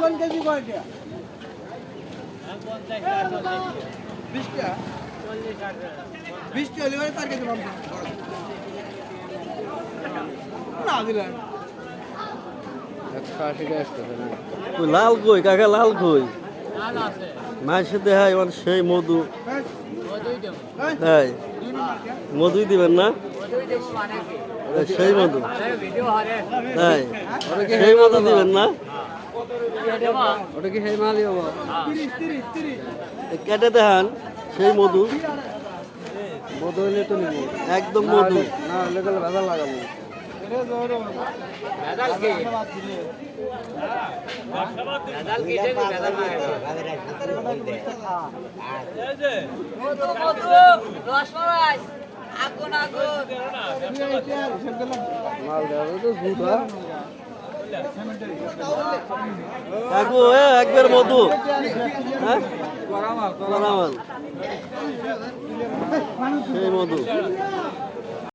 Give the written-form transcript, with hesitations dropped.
কোন কেজি কয়টা 20 টাকা 20 টাকা লিভার তার কেজি মাংস না দিলেন 180 টাকা আসতেছে না লাল কই কাকা লাল কই মাছের দেখায় মানে সেই মধু তাই মধুই দিবেন না সেই মধু তাই সেই মধু দিবেন না ওটা কি সেই মালই হবো কেটে দেখান সেই মধু মধু হইলে তো নিবো একদম মধু না হলে গেলে ভেজাল লাগাবো মাল দেওয়া তো দুধ কাকু একবার মধু হ্যাঁ সেই মধু